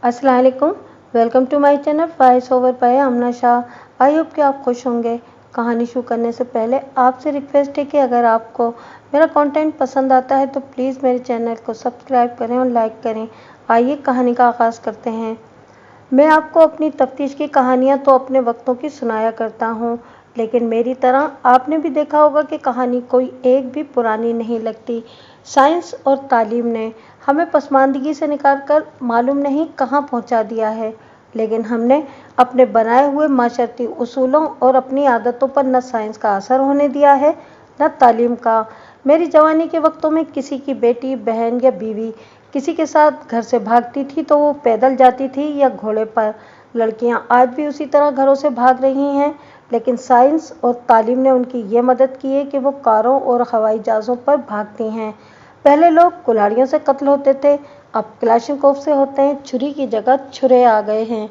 अस्सलाम वालेकुम। Welcome to my channel voice over by Aamna Shah. I hope कि आप खुश होंगे। कहानी शुरू करने से पहले आपसे रिक्वेस्ट है कि अगर आपको मेरा कंटेंट पसंद आता है तो प्लीज़ मेरे चैनल को सब्सक्राइब करें और लाइक करें। आइए कहानी का आगाज़ करते हैं। मैं आपको अपनी तफ्तीश की कहानियाँ तो अपने वक्तों की सुनाया करता हूँ, लेकिन मेरी तरह आपने भी देखा होगा कि कहानी कोई एक भी पुरानी नहीं लगती। साइंस और तालीम ने हमें पसमानदगी से निकाल कर मालूम नहीं कहाँ पहुँचा दिया है, लेकिन हमने अपने बनाए हुए माशरती उसूलों और अपनी आदतों पर न साइंस का असर होने दिया है, न तालीम का। मेरी जवानी के वक्तों में किसी की बेटी, बहन या बीवी किसी के साथ घर से भागती थी तो वो पैदल जाती थी या घोड़े पर। लड़कियां आज भी उसी तरह घरों से भाग रही हैं, लेकिन साइंस और तालीम ने उनकी ये मदद की है कि वो कारों और हवाई जहाज़ों पर भागती हैं। पहले लोग कुल्हाड़ियों से कत्ल होते थे, अब क्लाशनकोव से होते हैं। छुरी की जगह छुरे आ गए हैं।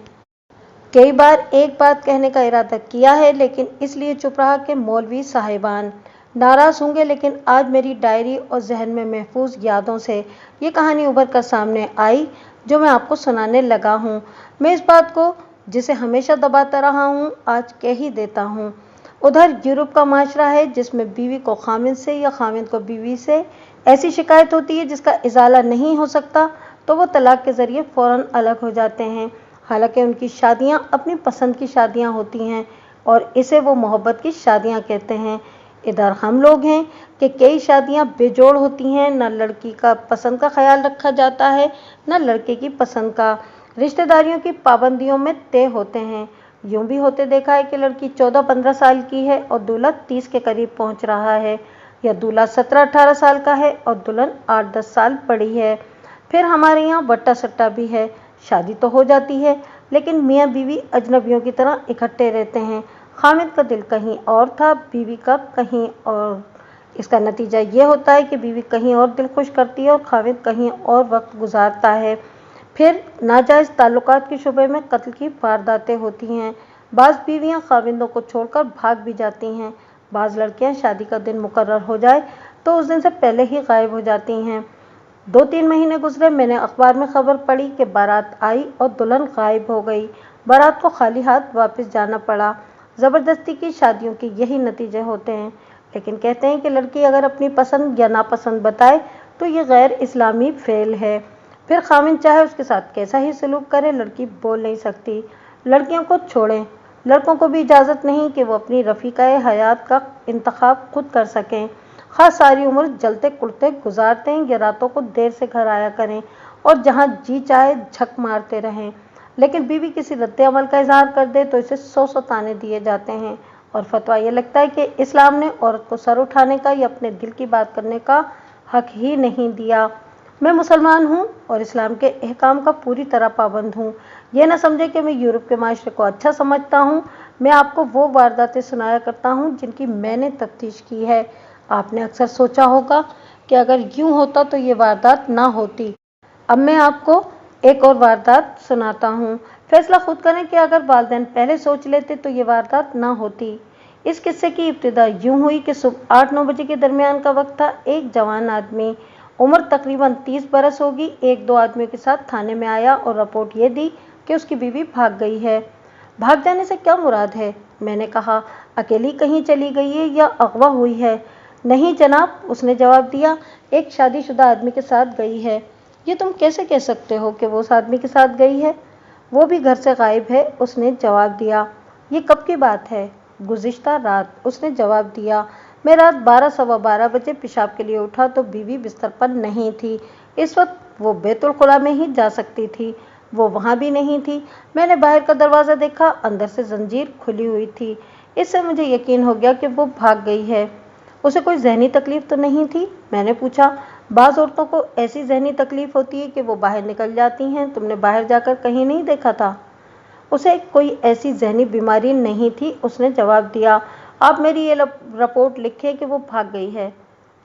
कई बार एक बात कहने का इरादा किया है, लेकिन इसलिए चुप रहा कि मौलवी साहिबान नाराज़ होंगे। लेकिन आज मेरी डायरी और जहन में महफूज यादों से ये कहानी उभर कर सामने आई जो मैं आपको सुनाने लगा हूँ। मैं इस बात को जिसे हमेशा दबाता रहा हूँ आज कह ही देता हूँ। उधर यूरोप का माशरा है जिसमें बीवी को खामिद से या खामिद को बीवी से ऐसी शिकायत होती है जिसका इजाला नहीं हो सकता तो वो तलाक के ज़रिए फ़ौरन अलग हो जाते हैं। हालांकि उनकी शादियां अपनी पसंद की शादियां होती हैं और इसे वो मोहब्बत की शादियां कहते हैं। इधर हम लोग हैं कि कई शादियां बेजोड़ होती हैं, न लड़की का पसंद का ख्याल रखा जाता है न लड़के की पसंद का। रिश्तेदारियों की पाबंदियों में तय होते हैं। यूं भी होते देखा है कि लड़की 14-15 साल की है और दूल्हा 30 के करीब पहुंच रहा है, या दूल्हा 17-18 साल का है और दुल्हन 8-10 साल बड़ी है। फिर हमारे यहाँ बट्टा सट्टा भी है। शादी तो हो जाती है, लेकिन मियाँ बीवी अजनबियों की तरह इकट्ठे रहते हैं। खामिद का दिल कहीं और था, बीवी का कहीं और। इसका नतीजा ये होता है कि बीवी कहीं और दिल खुश करती है और खामिद कहीं और वक्त गुजारता है। फिर नाजायज़ ताल्लुकात के शुबे में कत्ल की वारदातें होती हैं। बाज़ बीवियाँ खामिदों को छोड़कर भाग भी जाती हैं। बाज़ लड़कियाँ शादी का दिन मुकर्रर हो जाए तो उस दिन से पहले ही गायब हो जाती हैं। 2-3 महीने गुजरे, मैंने अखबार में खबर पढ़ी कि बारात आई और दुल्हन गायब हो गई। बारात को खाली हाथ वापस जाना पड़ा। ज़बरदस्ती की शादियों के यही नतीजे होते हैं। लेकिन कहते हैं कि लड़की अगर अपनी पसंद या नापसंद बताए तो ये गैर इस्लामी फेल है। फिर खामिद चाहे उसके साथ कैसा ही सलूक करे, लड़की बोल नहीं सकती। लड़कियों को छोड़ें, लड़कों को भी इजाज़त नहीं कि वो अपनी रफ़ीक़ाए हयात का इंतखाब खुद कर सकें। ख़ास सारी उम्र जलते कुड़ते गुजारते हैं या रातों को देर से घर आया करें और जहाँ जी चाहे झक मारते रहें। लेकिन बीवी किसी रद्द अमल का इजहार कर दे तो इसे 100 ताने दिए जाते हैं और फतवा ये लगता है कि इस्लाम ने औरत को सर उठाने का या अपने दिल की बात करने का हक ही नहीं दिया। मैं मुसलमान हूँ और इस्लाम के अहकाम का पूरी तरह पाबंद हूँ। यह ना समझे कि मैं यूरोप के माशरे को अच्छा समझता हूँ। मैं आपको वो वारदातें सुनाया करता हूँ जिनकी मैंने तफ्तीश की है। आपने अक्सर सोचा होगा कि अगर यूं होता तो ये वारदात ना होती। अब मैं आपको एक और वारदात सुनाता हूँ। फैसला खुद करें कि अगर वालिदैन पहले सोच लेते तो ये वारदात ना होती। इस किस्से की इब्तिदा यूं हुई कि सुबह 8-9 बजे के दरमियान का वक्त था। एक जवान आदमी, उम्र तकरीबन 30 बरस होगी, 1-2 आदमियों के साथ थाने में आया और रिपोर्ट ये दी कि उसकी बीवी भाग गई है। भाग जाने से क्या मुराद है? मैंने कहा, अकेली कहीं चली गई है या अगवा हुई है? नहीं जनाब, उसने जवाब दिया, एक शादीशुदा आदमी के साथ गई है। ये तुम कैसे कह सकते हो कि वो उस आदमी के साथ गई है? वो भी घर से गायब है, उसने जवाब दिया। ये कब की बात है? गुज़िश्ता रात, उसने जवाब दिया। मैं रात 12-12:15 बजे पेशाब के लिए उठा तो बीवी बिस्तर पर नहीं थी। इस वक्त वो बैतुल खुला में ही जा सकती थी, वो वहाँ भी नहीं थी। मैंने बाहर का दरवाज़ा देखा, अंदर से जंजीर खुली हुई थी। इससे मुझे यकीन हो गया कि वो भाग गई है। उसे कोई जहनी तकलीफ तो नहीं थी? मैंने पूछा। बाज़ औरतों को ऐसी जहनी तकलीफ होती है कि वो बाहर निकल जाती हैं। तुमने बाहर जाकर कहीं नहीं देखा था? उसे कोई ऐसी जहनी बीमारी नहीं थी, उसने जवाब दिया। आप मेरी ये रिपोर्ट लिखें कि वो भाग गई है।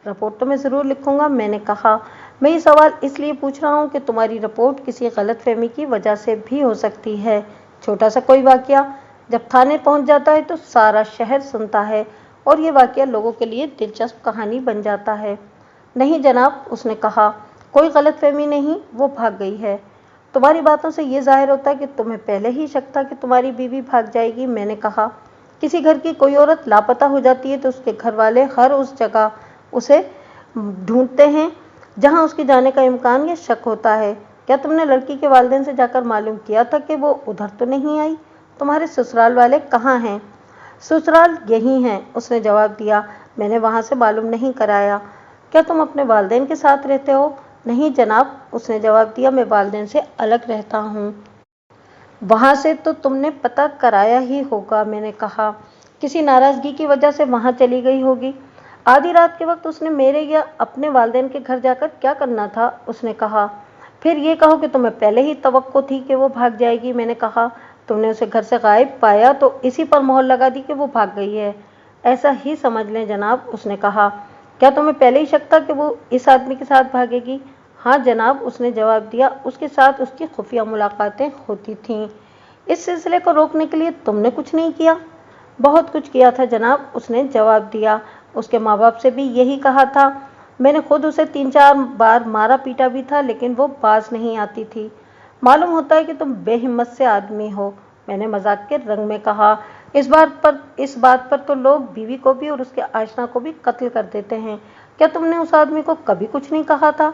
रिपोर्ट तो मैं ज़रूर लिखूंगा, मैंने कहा। मैं ये सवाल इसलिए पूछ रहा हूँ कि तुम्हारी रिपोर्ट किसी गलतफहमी की वजह से भी हो सकती है। छोटा सा कोई वाकया जब थाने पहुँच जाता है तो सारा शहर सुनता है और ये वाकया लोगों के लिए दिलचस्प कहानी बन जाता है। नहीं जनाब, उसने कहा, कोई गलतफहमी नहीं, वो भाग गई है। तुम्हारी बातों से ये जाहिर होता है कि तुम्हें पहले ही शक था कि तुम्हारी बीवी भाग जाएगी। मैंने कहा, किसी घर की कोई औरत लापता हो जाती है तो उसके घर वाले हर उस जगह उसे ढूंढते हैं जहां उसके जाने का इम्कान या शक होता है। क्या तुमने लड़की के वालिदैन से जाकर मालूम किया था कि वो उधर तो नहीं आई? तुम्हारे ससुराल वाले कहाँ हैं? ससुराल यही हैं, उसने जवाब दिया। मैंने वहां से मालूम नहीं कराया। क्या तुम अपने वालिदैन के साथ रहते हो? नहीं जनाब, उसने जवाब दिया, मैं वालिदैन से अलग रहता हूँ। वहां से तो तुमने पता कराया ही होगा। मैंने कहा, किसी नाराजगी की वजह से वहां चली गई होगी। आधी रात के वक्त उसने मेरे या अपने वालिदैन के घर जाकर क्या करना था? उसने कहा। फिर ये कहो कि तुम्हें पहले ही तवक्को थी कि वो भाग जाएगी। मैंने कहा, तुमने उसे घर से गायब पाया तो इसी पर मोहर लगा दी कि वो भाग गई है। ऐसा ही समझ लें जनाब, उसने कहा। क्या तुम्हें पहले ही शक था कि वो इस आदमी के साथ भागेगी? हाँ जनाब, उसने जवाब दिया, उसके साथ उसकी खुफिया मुलाकातें होती थीं। इस सिलसिले को रोकने के लिए तुमने कुछ नहीं किया? बहुत कुछ किया था जनाब, उसने जवाब दिया। उसके माँ बाप से भी यही कहा था। मैंने खुद उसे 3-4 बार मारा पीटा भी था, लेकिन वो बाज नहीं आती थी। मालूम होता है कि तुम बेहिम्मत से आदमी हो, मैंने मजाक के रंग में कहा। इस बात पर तो लोग बीवी को भी और उसके आशना को भी कत्ल कर देते हैं। क्या तुमने उस आदमी को कभी कुछ नहीं कहा था?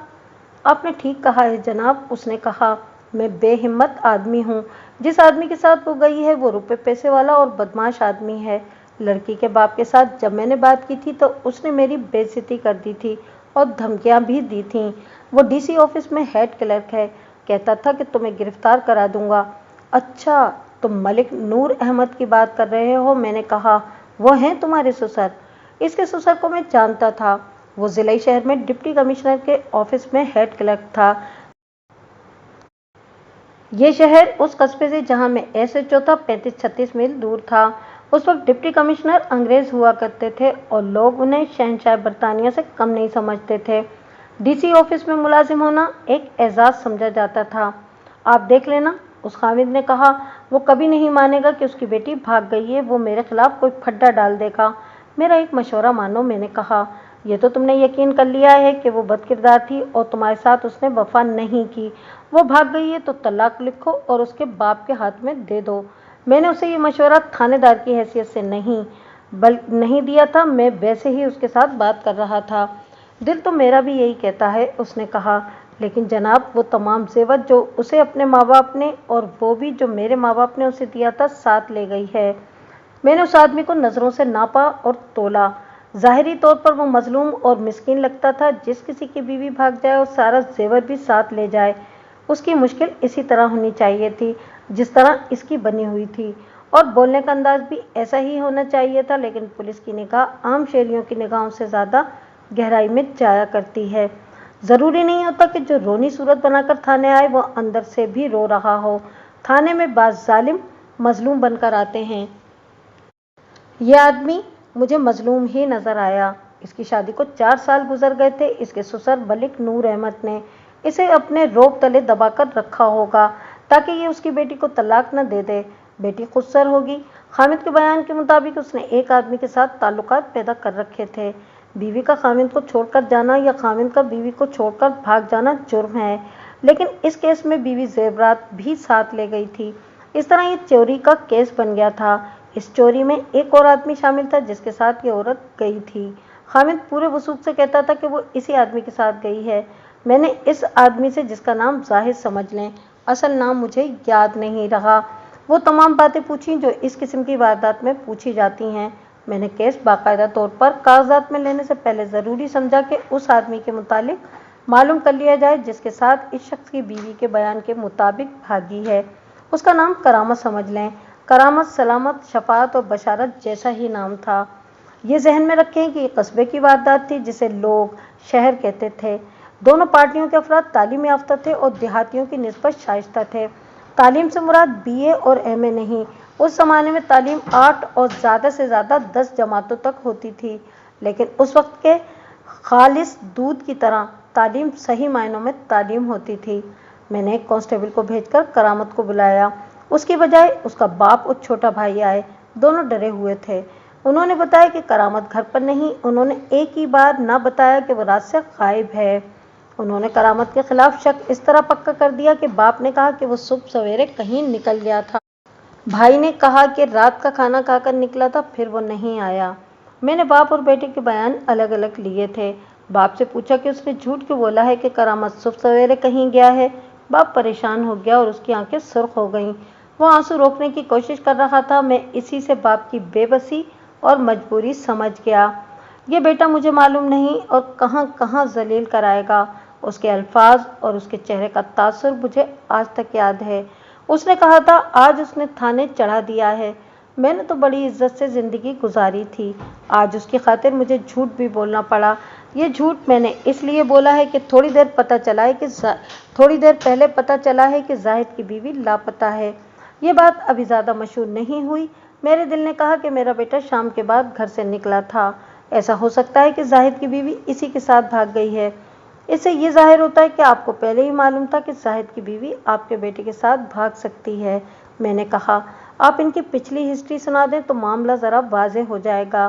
आपने ठीक कहा है जनाब, उसने कहा। मैं बेहिम्मत आदमी हूँ। जिस आदमी के साथ वो गई है वो रुपए पैसे वाला और बदमाश आदमी है। लड़की के बाप के साथ जब मैंने बात की थी तो उसने मेरी बेइज्जती कर दी थी और धमकियां भी दी थीं। वो डीसी ऑफिस में हेड क्लर्क है, कहता था कि तुम्हें गिरफ्तार करा दूंगा। अच्छा, तुम मलिक नूर अहमद की बात कर रहे हो? मैंने कहा। वो हैं तुम्हारे ससुर? इसके ससुर को मैं जानता था। वो जिला शहर में डिप्टी कमिश्नर के ऑफिस में हेड क्लर्क था। ये शहर उस कस्बे से जहां मैं एसएचओ था 35-36 मील दूर था। उस वक्त डिप्टी कमिश्नर अंग्रेज हुआ करते थे और लोग उन्हें शहंशाह बरतानिया से कम नहीं समझते थे। डीसी ऑफिस में मुलाजिम होना एक एजाज समझा जाता था। आप देख लेना, उस हामिद ने कहा। वो कभी नहीं मानेगा कि उसकी बेटी भाग गई है। वो मेरे खिलाफ कोई फड्डा डाल देगा। मेरा एक मशवरा मानो, मैंने कहा। ये तो तुमने यकीन कर लिया है कि वो बदकिरदार थी और तुम्हारे साथ उसने वफा नहीं की। वो भाग गई है तो तलाक लिखो और उसके बाप के हाथ में दे दो। मैंने उसे ये मशवरा थानेदार की हैसियत से नहीं दिया था। मैं वैसे ही उसके साथ बात कर रहा था। दिल तो मेरा भी यही कहता है, उसने कहा। लेकिन जनाब, वो तमाम जेवर जो उसे अपने माँ बाप ने और वो भी जो मेरे माँ बाप ने उसे दिया था साथ ले गई है। मैंने उस आदमी को नजरों से नापा और तोला। ज़ाहिरी तौर पर वो मजलूम और मिस्कीन लगता था। जिस किसी की बीवी भाग जाए और सारा जेवर भी साथ ले जाए, उसकी मुश्किल इसी तरह होनी चाहिए थी जिस तरह इसकी बनी हुई थी, और बोलने का अंदाज भी ऐसा ही होना चाहिए था। लेकिन पुलिस की निगाह आम शहरियों की निगाहों से ज़्यादा गहराई में जाया करती है। ज़रूरी नहीं होता कि जो रोनी सूरत बनाकर थाने आए वो अंदर से भी रो रहा हो। थाने में बाज़ जालिम मजलूम बनकर आते हैं। यह आदमी मुझे मजलूम ही नजर आया। इसकी शादी को 4 साल गुजर गए थे। इसके ससुर मलिक नूर अहमद ने इसे अपने रोब तले दबाकर रखा होगा ताकि ये उसकी बेटी को तलाक न दे दे। बेटी खुदसर होगी। हामिद के बयान के मुताबिक उसने एक आदमी के साथ ताल्लुकात पैदा कर रखे थे। बीवी का खामिद को छोड़कर जाना या खामिद का बीवी को छोड़कर भाग जाना जुर्म है, लेकिन इस केस में बीवी जेवरात भी साथ ले गई थी। इस तरह ये चोरी का केस बन गया था। इस चोरी में एक और आदमी शामिल था जिसके साथ ये औरत गई थी। हामिद पूरे वसूख से कहता था कि वो इसी आदमी के साथ गई है। मैंने इस आदमी से, जिसका नाम जाहिद समझ लें, असल नाम मुझे याद नहीं रहा, वो तमाम बातें पूछी जो इस किस्म की वारदात में पूछी जाती हैं। मैंने केस बाकायदा तौर पर कागजात में लेने से पहले ज़रूरी समझा कि उस आदमी के मुतालिक मालूम कर लिया जाए जिसके साथ इस शख्स की बीवी के बयान के मुताबिक भागी है। उसका नाम करामत समझ लें। करामत सलामत, शफात और बशारत जैसा ही नाम था। ये जहन में रखें कि ये कस्बे की वारदात थी जिसे लोग शहर कहते थे। दोनों पार्टियों के अफराद तालीम याफ्ता थे और देहातियों की निस्बत शाइस्ता थे। तालीम से मुराद बीए और एमए नहीं। उस ज़माने में तालीम 8 और ज़्यादा से ज़्यादा 10 जमातों तक होती थी, लेकिन उस वक्त के खालिस दूध की तरह तालीम सही मायनों में तालीम होती थी। मैंने एक कांस्टेबल को भेजकर करामत को बुलाया। उसकी बजाय उसका बाप और छोटा भाई आए। दोनों डरे हुए थे। उन्होंने बताया कि करामत घर पर नहीं। उन्होंने एक ही बार ना बताया कि वो रात से गायब है। उन्होंने करामत के खिलाफ शक इस तरह पक्का कर दिया कि बाप ने कहा कि वो सुबह सवेरे कहीं निकल गया था। भाई ने कहा कि रात का खाना खाकर निकला था, फिर वो नहीं आया। मैंने बाप और बेटे के बयान अलग अलग लिए थे। बाप से पूछा कि उसने झूठ क्यों बोला है कि करामत सुबह सवेरे कहीं गया है। बाप परेशान हो गया और उसकी आंखें सुर्ख हो गईं। वो आंसू रोकने की कोशिश कर रहा था। मैं इसी से बाप की बेबसी और मजबूरी समझ गया। ये बेटा मुझे मालूम नहीं और कहाँ कहाँ जलील कराएगा। उसके अल्फाज और उसके चेहरे का तासुर मुझे आज तक याद है। उसने कहा था आज उसने थाने चढ़ा दिया है। मैंने तो बड़ी इज्जत से जिंदगी गुजारी थी, आज उसकी खातिर मुझे झूठ भी बोलना पड़ा। ये झूठ मैंने इसलिए बोला है कि थोड़ी देर पहले पता चला है कि जाहिद की बीवी लापता है। ये बात अभी ज़्यादा मशहूर नहीं हुई। मेरे दिल ने कहा कि मेरा बेटा शाम के बाद घर से निकला था। ऐसा हो सकता है कि जाहिद की बीवी इसी के साथ भाग गई है। इससे ये जाहिर होता है कि आपको पहले ही मालूम था कि जाहिद की बीवी आपके बेटे के साथ भाग सकती है। मैंने कहा आप इनकी पिछली हिस्ट्री सुना दें तो मामला ज़रा वाज़ेह हो जाएगा।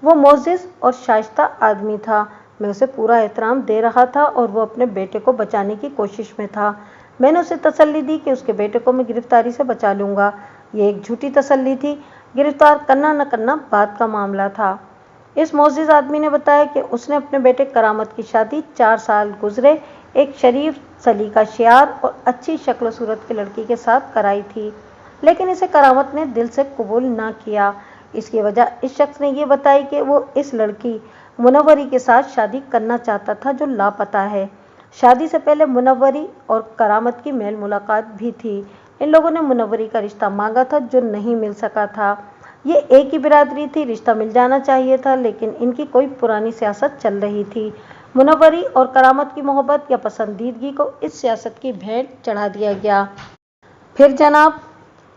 वो मोअज़्ज़िज़ और शाइस्ता आदमी था। मैं उसे पूरा एहतराम दे रहा था और वो अपने बेटे को बचाने की कोशिश में था। मैंने उसे तसल्ली दी कि उसके बेटे को मैं गिरफ्तारी से बचा लूँगा। ये एक झूठी तसल्ली थी। गिरफ्तार करना न करना बात का मामला था। इस मोअज़्ज़िज़ आदमी ने बताया कि उसने अपने बेटे करामत की शादी 4 साल गुजरे एक शरीफ, सलीका शियार और अच्छी शक्ल सूरत की लड़की के साथ कराई थी, लेकिन इसे करामत ने दिल से कबूल ना किया। इसकी वजह इस शख्स ने यह बताई कि वो इस लड़की मुनव्वरी के साथ शादी करना चाहता था जो लापता है। शादी से पहले मुनव्वरी और करामत की मेल मुलाकात भी थी। इन लोगों ने मुनव्वरी का रिश्ता मांगा था जो नहीं मिल सका था। ये एक ही बिरादरी थी, रिश्ता मिल जाना चाहिए था, लेकिन इनकी कोई पुरानी सियासत चल रही थी। मुनव्वरी और करामत की मोहब्बत या पसंदीदगी को इस सियासत की भेंट चढ़ा दिया गया। फिर जनाब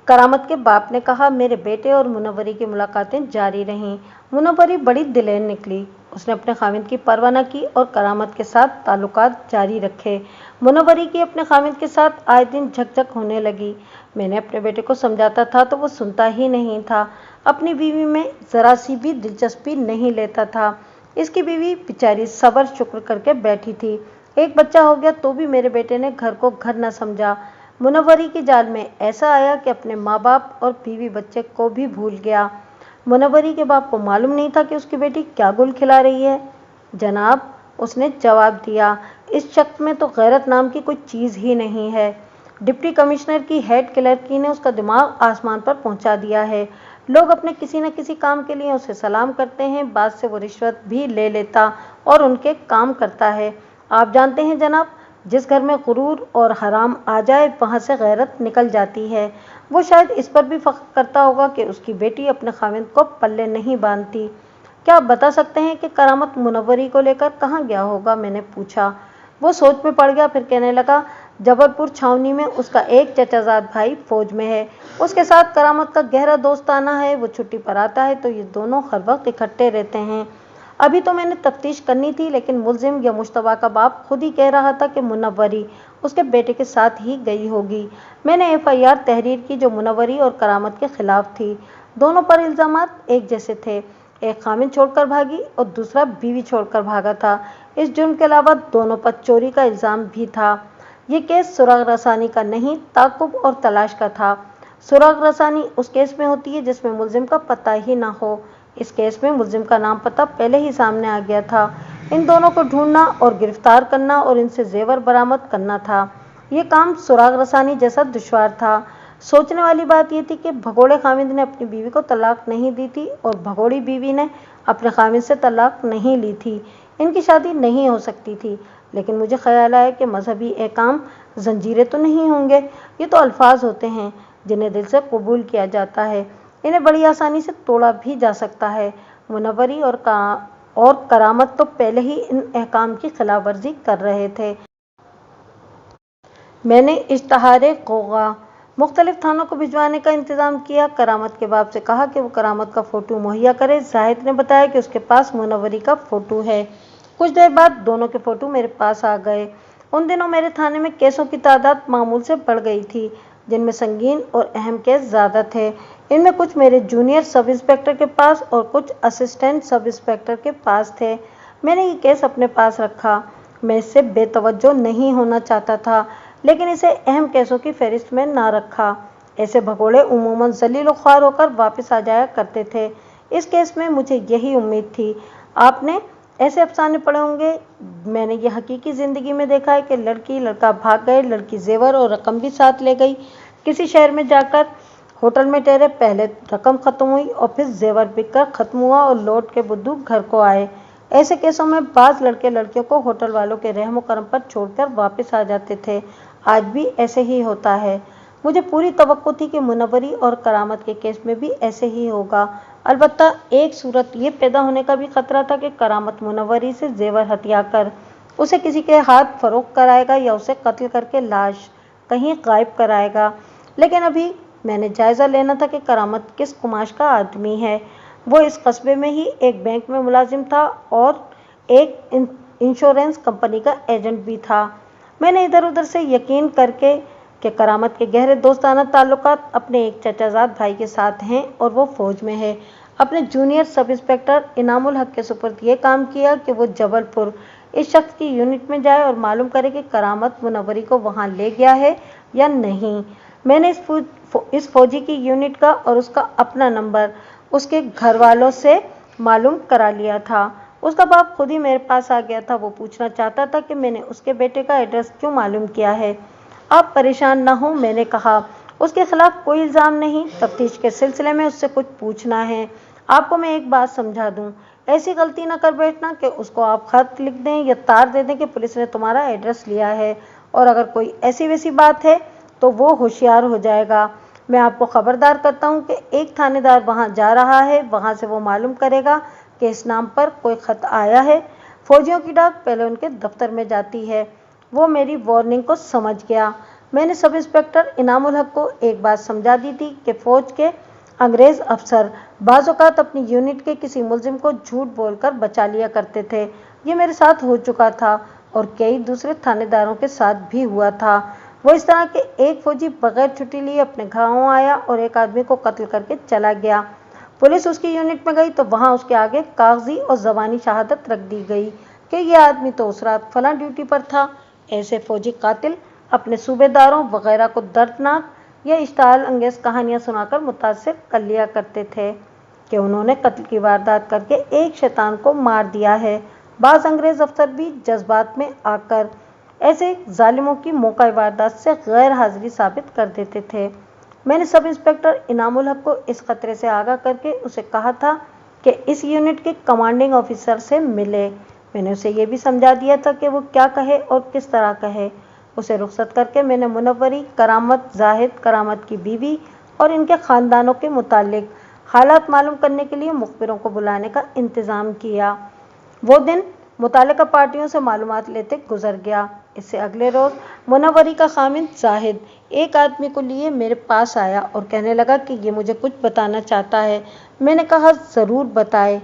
करामत के बाप ने कहा मेरे बेटे और मुनव्वरी की मुलाकातें जारी रहीं। मुनव्वरी बड़ी दिलेर निकली। उसने अपने खाविंद की परवाह न की और करामत के साथ ताल्लुकात जारी रखे। मुनव्वरी की अपने खाविंद के साथ आए दिन झकझक होने लगी। मैंने अपने बेटे को समझाता था तो वो सुनता ही नहीं था। अपनी बीवी में ज़रा सी भी दिलचस्पी नहीं लेता था। इसकी बीवी बेचारी सब्र शुक्र करके बैठी थी। एक बच्चा हो गया तो भी मेरे बेटे ने घर को घर न समझा। मुनव्वरी की जाल में ऐसा आया कि अपने माँ बाप और बीवी बच्चे को भी भूल गया। मुनव्वरी के बाप को मालूम नहीं था कि उसकी बेटी क्या गुल खिला रही है। जनाब उसने जवाब दिया, इस शख्स में तो गैरत नाम की कोई चीज़ ही नहीं है। डिप्टी कमिश्नर की हेड क्लर्की ने उसका दिमाग आसमान पर पहुंचा दिया है। लोग अपने किसी न किसी काम के लिए उसे सलाम करते हैं, बाद से वो रिश्वत भी ले लेता और उनके काम करता है। आप जानते हैं जनाब, जिस घर में गुरूर और हराम आ जाए वहाँ से गैरत निकल जाती है। वो शायद इस पर भी फख्र करता होगा कि उसकी बेटी अपने खाविंद को पल्ले नहीं बांधती। क्या आप बता सकते हैं कि करामत मुनव्वरी को लेकर कहाँ गया होगा? मैंने पूछा। वो सोच में पड़ गया, फिर कहने लगा जबलपुर छावनी में उसका एक चचाजाद भाई फौज में है। उसके साथ करामत का गहरा दोस्ताना है। वो छुट्टी पर आता है तो ये दोनों हर वक्त इकट्ठे रहते हैं। अभी तो मैंने तफ्तीश करनी थी, लेकिन मुलजिम या मुश्तबा का बाप खुद ही कह रहा था कि मुनव्वरी उसके बेटे के साथ ही गई होगी। मैंने FIR तहरीर की जो मुनव्वरी और करामत के खिलाफ थी। दोनों पर इल्ज़ामात एक जैसे थे। एक खामिद छोड़कर भागी और दूसरा बीवी छोड़कर भागा था। इस जुर्म के अलावा दोनों पर चोरी का इल्ज़ाम भी था। ये केस सुराग रसानी का नहीं, ताक़ुब और तलाश का था। सुराग रसानी उस केस में होती है जिसमें मुलजिम का पता ही ना हो। इस केस में मुलजिम का नाम पता पहले ही सामने आ गया था। इन दोनों को ढूंढना और गिरफ्तार करना और इनसे जेवर बरामद करना था। ये काम सुराग रसानी जैसा दुश्वार था। सोचने वाली बात यह थी कि भगोड़े खामिद ने अपनी बीवी को तलाक नहीं दी थी और भगोड़ी बीवी ने अपने खामिद से तलाक नहीं ली थी। इनकी शादी नहीं हो सकती थी। लेकिन मुझे ख्याल आया कि मजहबी एहकाम जंजीरें तो नहीं होंगे। ये तो अल्फाज होते हैं जिन्हें दिल से कबूल किया जाता है। इन्हें बड़ी आसानी से तोड़ा भी जा सकता है। मुनव्वरी और करामत तो पहले ही इन अहकाम की खिलाफ वर्जी कर रहे थे। मैंने इश्तहारे कोगा मुख्तलिफ थानों को भिजवाने का इंतज़ाम किया। करामत के बाप से कहा कि वो करामत का फ़ोटो मुहैया करे। जाहिद ने बताया कि उसके पास मुनव्वरी का फ़ोटो है। कुछ देर बाद दोनों के फ़ोटो मेरे पास आ गए। उन दिनों मेरे थाने में केसों की तादाद मामूल से बढ़ गई थी, जिनमें संगीन और अहम केस ज़्यादा थे। इनमें कुछ मेरे जूनियर सब इंस्पेक्टर के पास और कुछ असिस्टेंट सब इंस्पेक्टर के पास थे। मैंने ये केस अपने पास रखा। मैं इससे बेतवज्जो नहीं होना चाहता था, लेकिन इसे अहम केसों की फहरिस्त में ना रखा। ऐसे भगोड़े उमूमन ज़लील व ख्वार होकर वापस आ जाया करते थे। इस केस में मुझे यही उम्मीद थी। आपने ऐसे अफसाने पढ़े होंगे, मैंने ये हकीकी ज़िंदगी में देखा है कि लड़की लड़का भाग गए, लड़की जेवर और रकम भी साथ ले गई। किसी शहर में जाकर होटल में ठहरे, पहले रकम खत्म हुई और फिर जेवर बिककर खत्म हुआ और लौट के बुद्धू घर को आए। ऐसे केसों में बाज़ लड़के लड़कियों को होटल वालों के रहम करम पर छोड़कर वापस आ जाते थे। आज भी ऐसे ही होता है। मुझे पूरी तवक्को थी कि मुनव्वरी और करामत के केस में भी ऐसे ही होगा। अलबत्ता एक सूरत ये पैदा होने का भी खतरा था कि करामत मुनव्वरी से जेवर हथिया कर उसे किसी के हाथ फरोख्त कराएगा या उसे कत्ल करके लाश कहीं गायब कराएगा। लेकिन अभी मैंने जायज़ा लेना था कि करामत किस कुमाश का आदमी है। वो इस कस्बे में ही एक बैंक में मुलाजिम था और एक इंश्योरेंस कंपनी का एजेंट भी था। मैंने इधर उधर से यकीन करके कि करामत के गहरे दोस्ताना ताल्लुकात अपने एक चचाजाद भाई के साथ हैं और वो फौज में है, अपने जूनियर सब इंस्पेक्टर इनामुल हक के सुपुर्द ये काम किया कि वो जबलपुर इस शख्स की यूनिट में जाए और मालूम करे कि करामत मुनव्वरी को वहाँ ले गया है या नहीं। मैंने इस फौजी की यूनिट का और उसका अपना नंबर उसके घर वालों से मालूम करा लिया था। उसका बाप खुद ही मेरे पास आ गया था। वो पूछना चाहता था कि मैंने उसके बेटे का एड्रेस क्यों मालूम किया है। आप परेशान ना हो, मैंने कहा। उसके खिलाफ कोई इल्ज़ाम नहीं, तफ्तीश के सिलसिले में उससे कुछ पूछना है। आपको मैं एक बात समझा दूं, ऐसी गलती ना कर बैठना कि उसको आप खत लिख दें या तार दे दें कि पुलिस ने तुम्हारा एड्रेस लिया है, और अगर कोई ऐसी वैसी बात है तो वो होशियार हो जाएगा। मैं आपको खबरदार करता हूँ कि एक थानेदार वहाँ जा रहा है, वहाँ से वो मालूम करेगा कि इस नाम पर कोई खत आया है। फौजियों की डाक पहले उनके दफ्तर में जाती है। वो मेरी वार्निंग को समझ गया। मैंने सब इंस्पेक्टर इनामुल हक को एक बात समझा दी थी कि फौज के अंग्रेज अफसर बाज़ औक़ात अपनी यूनिट के किसी मुलजिम को झूठ बोलकर बचा लिया करते थे। ये मेरे साथ हो चुका था और कई दूसरे थानेदारों के साथ भी हुआ था। वो इस तरह के एक फौजी बगैर छुट्टी लिए अपने गाँव आया और एक आदमी को कत्ल करके चला गया। पुलिस उसकी यूनिट में गई तो वहाँ उसके आगे कागजी और ज़बानी शहादत रख दी गई कि यह आदमी तो उस रात फलां ड्यूटी पर था। ऐसे फौजी कातिल अपने सूबेदारों वगैरह को दर्दनाक या इश्ताल अंगेज कहानियाँ सुनाकर मुतासिर कर लिया करते थे कि उन्होंने कत्ल की वारदात करके एक शैतान को मार दिया है। बाज़ अंग्रेज अफसर भी जज्बात में आकर ऐसे जालिमों की मौका वारदात से गैर हाजिरी साबित कर देते थे। मैंने सब इंस्पेक्टर इनामुल हक को इस खतरे से आगाह करके उसे कहा था कि इस यूनिट के कमांडिंग ऑफिसर से मिले। मैंने उसे ये भी समझा दिया था कि वो क्या कहे और किस तरह कहे। उसे रुखसत करके मैंने मुनव्वरी, करामत, जाहिद, करामत की बीवी और इनके ख़ानदानों के मुतालिक हालात मालूम करने के लिए मुखबिरों को बुलाने का इंतज़ाम किया। वो दिन मुतालिका पार्टियों से मालूमात लेते गुजर गया। इससे अगले रोज़ मुनव्वरी का खामिन जाहिद एक आदमी को लिए मेरे पास आया और कहने लगा कि ये मुझे कुछ बताना चाहता है। मैंने कहा ज़रूर बताए।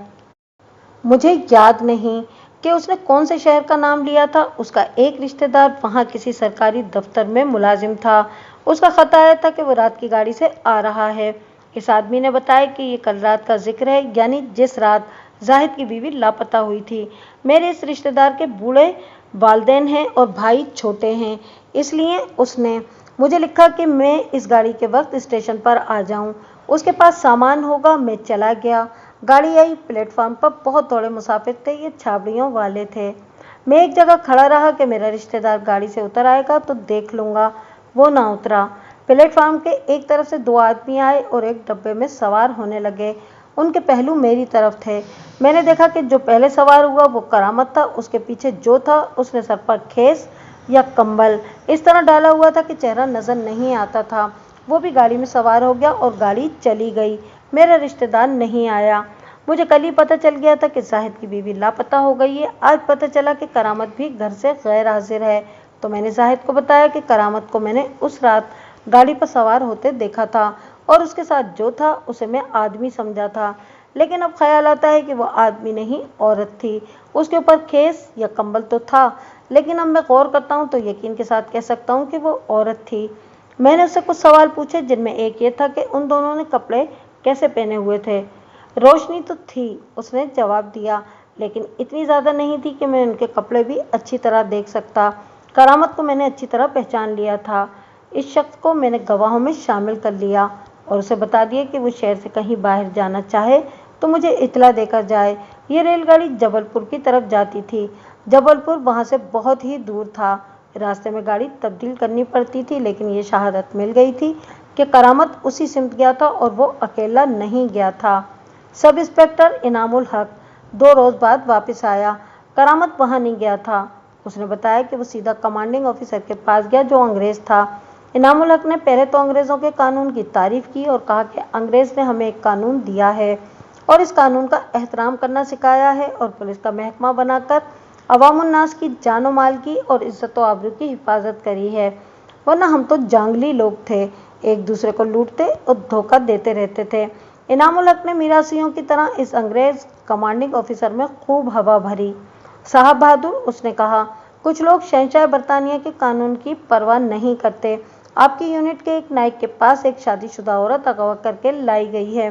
मुझे याद नहीं कि उसने कौन से शहर का नाम लिया था। उसका एक रिश्तेदार वहाँ किसी सरकारी दफ्तर में मुलाजिम था। उसका खत आया था कि वो रात की गाड़ी से आ रहा है। इस आदमी ने बताया कि ये कल रात का जिक्र है, यानी जिस रात जाहिद की बीवी लापता हुई थी। मेरे इस रिश्तेदार के बूढ़े वालदेन हैं और भाई छोटे हैं, इसलिए उसने मुझे लिखा कि मैं इस गाड़ी के वक्त स्टेशन पर आ जाऊं। उसके पास सामान होगा। मैं चला गया। गाड़ी आई। प्लेटफार्म पर बहुत थोड़े मुसाफिर थे, ये छाबड़ियों वाले थे। मैं एक जगह खड़ा रहा कि मेरा रिश्तेदार गाड़ी से उतर आएगा तो देख लूँगा। वो ना उतरा। प्लेटफार्म के एक तरफ से दो आदमी आए और एक डब्बे में सवार होने लगे। उनके पहलू मेरी तरफ थे। मैंने देखा कि जो पहले सवार हुआ वो करामत था। उसके पीछे जो था उसने सर पर खेस या कंबल इस तरह डाला हुआ था कि चेहरा नज़र नहीं आता था। वो भी गाड़ी में सवार हो गया और गाड़ी चली गई। मेरा रिश्तेदार नहीं आया। मुझे कल ही पता चल गया था कि जाहिद की बीवी लापता हो गई है। आज पता चला कि करामत भी घर से गैर हाजिर है। तो मैंने जाहिद को बताया कि करामत को मैंने उस रात गाड़ी पर सवार होते देखा था और उसके साथ जो था उसे मैं आदमी समझा था, लेकिन अब ख्याल आता है कि वो आदमी नहीं औरत थी। उसके ऊपर खेस या कंबल तो था, लेकिन अब मैं गौर करता हूँ तो यकीन के साथ कह सकता हूँ कि वो औरत थी। मैंने उससे कुछ सवाल पूछे, जिनमें एक ये था कि उन दोनों ने कपड़े कैसे पहने हुए थे। रोशनी तो थी, उसने जवाब दिया, लेकिन इतनी ज़्यादा नहीं थी कि मैं उनके कपड़े भी अच्छी तरह देख सकता। करामत को मैंने अच्छी तरह पहचान लिया था। इस शख्स को मैंने गवाहों में शामिल कर लिया और उसे बता दिया कि वो शहर से कहीं बाहर जाना चाहे तो मुझे इत्तला देकर जाए। ये रेलगाड़ी जबलपुर की तरफ जाती थी। जबलपुर वहाँ से बहुत ही दूर था। रास्ते में गाड़ी तब्दील करनी पड़ती थी, लेकिन ये शहादत मिल गई थी कि करामत उसी सिमत गया था और वो अकेला नहीं गया था। सब इंस्पेक्टर इनामुल हक 2 रोज़ बाद वापस आया। करामत वहाँ नहीं गया था। उसने बताया कि वो सीधा कमांडिंग ऑफिसर के पास गया जो अंग्रेज़ था। इनामुल हक ने पहले तो अंग्रेज़ों के कानून की तारीफ़ की और कहा कि अंग्रेज़ ने हमें एक कानून दिया है और इस कानून का एहतराम करना सिखाया है और पुलिस का महकमा बनाकर अवामुन्नास की जानो माल की और इज्जत व आबरू की हिफाजत करी है, वरना हम तो जांगली लोग थे, एक दूसरे को लूटते और धोखा देते रहते थे। इनामुल हक ने मीरासियों की तरह इस अंग्रेज़ कमांडिंग ऑफिसर में खूब हवा भरी। साहब बहादुर, उसने कहा, कुछ लोग शहंशाह बरतानिया के कानून की परवाह नहीं करते। आपकी यूनिट के एक नायक के पास एक शादीशुदा औरत अगवा करके लाई गई है।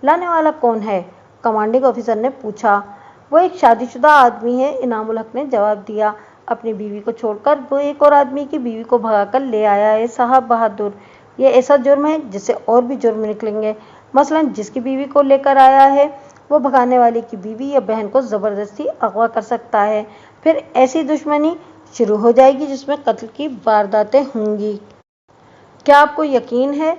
लाने वाला कौन है? कमांडिंग ऑफिसर ने पूछा। वो एक शादीशुदा आदमी है, इनामुल हक ने जवाब दिया। अपनी बीवी को छोड़कर वो एक और आदमी की बीवी को भगाकर ले आया है साहब बहादुर। ये ऐसा जुर्म है जिससे और भी जुर्म निकलेंगे। मसलन जिसकी बीवी को लेकर आया है वो भगाने वाले की बीवी या बहन को ज़बरदस्ती अगवा कर सकता है। फिर ऐसी दुश्मनी शुरू हो जाएगी जिसमें कत्ल की वारदातें होंगी। क्या आपको यकीन है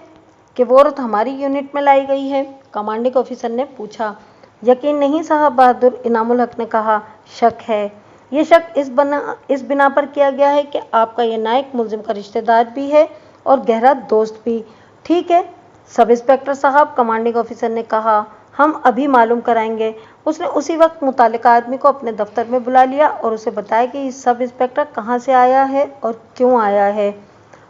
कि वो औरत हमारी यूनिट में लाई गई है? कमांडिंग ऑफिसर ने पूछा। यकीन नहीं साहब बहादुर, इनामुल हक ने कहा, शक है। ये शक इस बिना पर किया गया है कि आपका ये नायक मुलजिम का रिश्तेदार भी है और गहरा दोस्त भी। ठीक है सब इंस्पेक्टर साहब, कमांडिंग ऑफिसर ने कहा, हम अभी मालूम कराएंगे। उसने उसी वक्त मुतालिका आदमी को अपने दफ्तर में बुला लिया और उसे बताया कि सब इंस्पेक्टर कहाँ से आया है और क्यों आया है।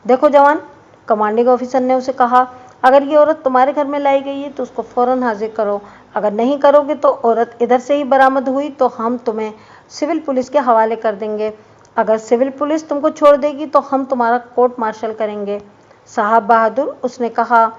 देखो जवान, कमांडिंग ऑफिसर ने उसे कहा, अगर ये औरत तुम्हारे घर में लाई गई है तो उसको फौरन हाजिर करो। अगर नहीं करोगे तो औरत इधर से ही बरामद हुई तो हम तुम्हें सिविल पुलिस के हवाले कर देंगे। अगर सिविल पुलिस तुमको छोड़ देगी तो हम तुम्हारा कोर्ट मार्शल करेंगे। साहब बहादुर, उसने कहा,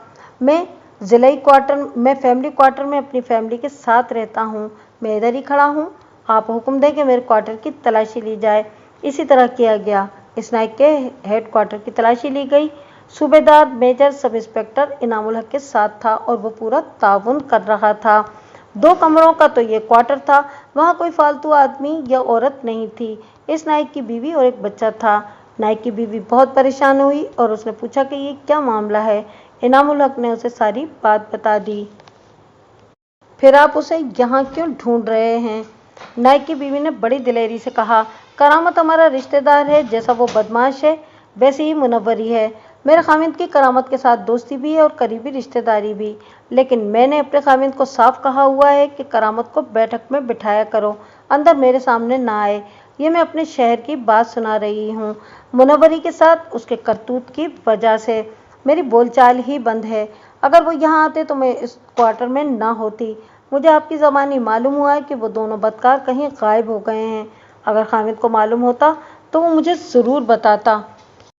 मैं फैमिली क्वार्टर में अपनी फैमिली के साथ रहता हूँ। मैं इधर ही खड़ा हूँ। आप हुक्म दें कि मेरे क्वार्टर की तलाशी ली जाए। इसी तरह किया गया। इस नायक के हेड क्वार्टर की तलाशी ली गई। सूबेदार मेजर सब इंस्पेक्टर इनामुल हक के साथ था और वो पूरा ताउन कर रहा था। 2 कमरों का तो ये क्वार्टर था। वहाँ कोई फालतू आदमी या औरत नहीं थी। इस नायक की बीवी और एक बच्चा था। नायक की बीवी बहुत परेशान हुई और उसने पूछा कि ये क्या मामला है। इनामुल हक ने उसे सारी बात बता दी। फिर आप उसे यहाँ क्यों ढूंढ रहे हैं? नायक की बीवी ने बड़ी दिलेरी से कहा, करामत हमारा रिश्तेदार है। जैसा वो बदमाश है वैसी ही मुनव्वरी है। मेरे खामिंद की करामत के साथ दोस्ती भी है और करीबी रिश्तेदारी भी, लेकिन मैंने अपने खामिंद को साफ कहा हुआ है कि करामत को बैठक में बिठाया करो, अंदर मेरे सामने ना आए। ये मैं अपने शहर की बात सुना रही हूँ। मुनव्वरी के साथ उसके करतूत की वजह से मेरी बोलचाल ही बंद है। अगर वो यहाँ आते तो मैं इस क्वार्टर में ना होती। मुझे आपकी ज़बानी मालूम हुआ है कि वो दोनों बदकार कहीं गायब हो गए हैं। अगर खामिद को मालूम होता तो वो मुझे ज़रूर बताता।